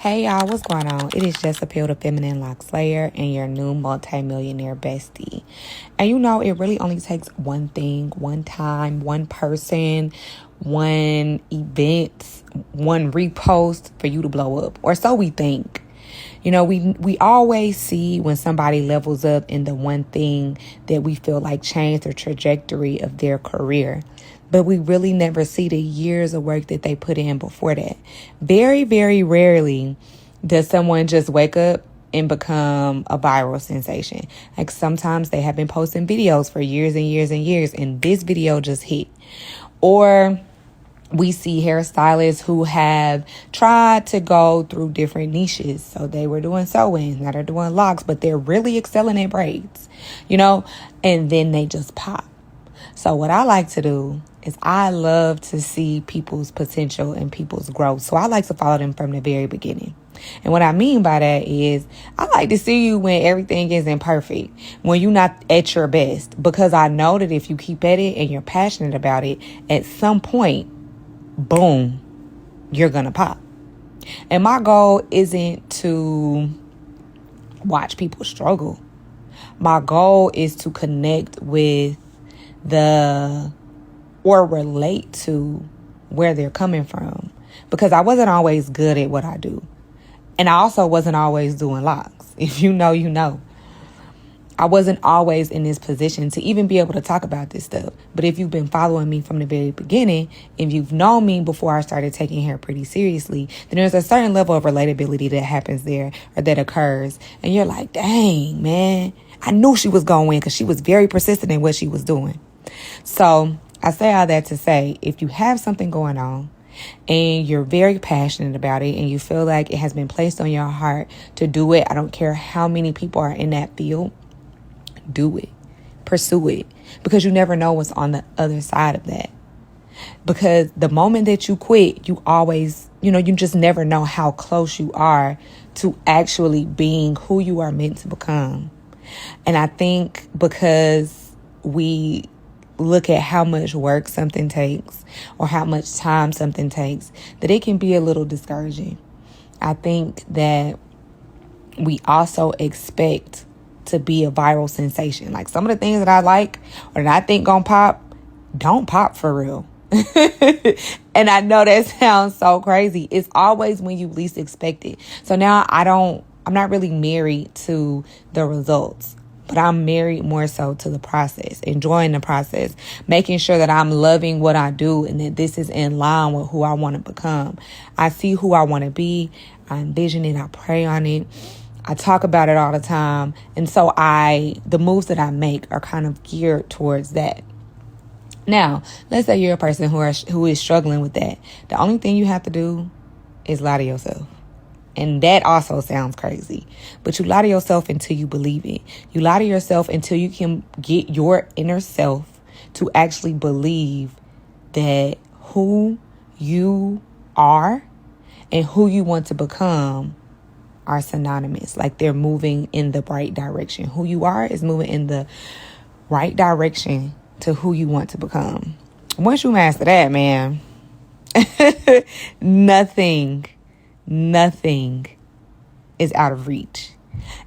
Hey y'all, what's going on? It is just Appeal to Feminine Loc Slayer and your new multi-millionaire bestie. And you know, it really only takes one thing, one time, one person, one event, one repost for you to blow up. Or so we think. You know, we always see when somebody levels up in the one thing that we feel like changed the trajectory of their career. But we really never see the years of work that they put in before that. Very, very rarely does someone just wake up and become a viral sensation. Like sometimes they have been posting videos for years and years and years, and this video just hit. Or we see hairstylists who have tried to go through different niches. So they were doing sewing, now they're doing locks, but they're really excelling at braids, you know, and then they just pop. So what I like to do is I love to see people's potential and people's growth. So I like to follow them from the very beginning. And what I mean by that is I like to see you when everything isn't perfect, when you're not at your best, because I know that if you keep at it and you're passionate about it, at some point, boom, you're going to pop. And my goal isn't to watch people struggle. My goal is to connect with or relate to where they're coming from, because I wasn't always good at what I do. And I also wasn't always doing locks. If you know, you know. I wasn't always in this position to even be able to talk about this stuff. But if you've been following me from the very beginning, if you've known me before I started taking hair pretty seriously, then there's a certain level of relatability that happens there or that occurs. And you're like, dang, man, I knew she was going to win because she was very persistent in what she was doing. So I say all that to say, if you have something going on and you're very passionate about it and you feel like it has been placed on your heart to do it, I don't care how many people are in that field, do it, pursue it, because you never know what's on the other side of that. Because the moment that you quit, you always, you just never know how close you are to actually being who you are meant to become. And I think because we look at how much work something takes or how much time something takes, that it can be a little discouraging. I think that we also expect to be a viral sensation. Like some of the things that I like or that I think gonna pop, don't pop for real. And I know that sounds so crazy. It's always when you least expect it. So now I'm not really married to the results, but I'm married more so to the process, enjoying the process, making sure that I'm loving what I do and that this is in line with who I want to become. I see who I want to be. I envision it. I pray on it. I talk about it all the time. And so the moves that I make are kind of geared towards that. Now, let's say you're a person who is struggling with that. The only thing you have to do is lie to yourself. And that also sounds crazy. But you lie to yourself until you believe it. You lie to yourself until you can get your inner self to actually believe that who you are and who you want to become are synonymous. Like they're moving in the right direction. Who you are is moving in the right direction to who you want to become. Once you master that, man, nothing is out of reach.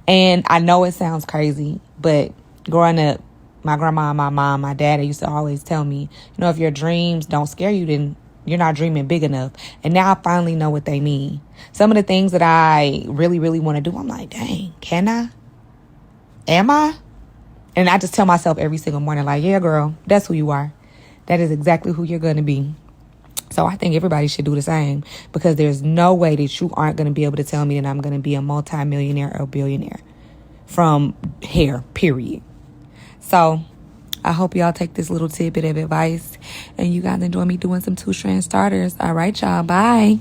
And I know it sounds crazy, but growing up, my grandma, my mom, my dad, they used to always tell me, if your dreams don't scare you, then you're not dreaming big enough. And now I finally know what they mean. Some of the things that I really, really want to do, I'm like, dang, can I? Am I? And I just tell myself every single morning, like, yeah, girl, that's who you are. That is exactly who you're going to be. So I think everybody should do the same, because there's no way that you aren't going to be able to tell me that I'm going to be a multi-millionaire or billionaire from hair, period. So I hope y'all take this little tidbit of advice and you guys enjoy me doing some 2-strand starters. All right, y'all. Bye.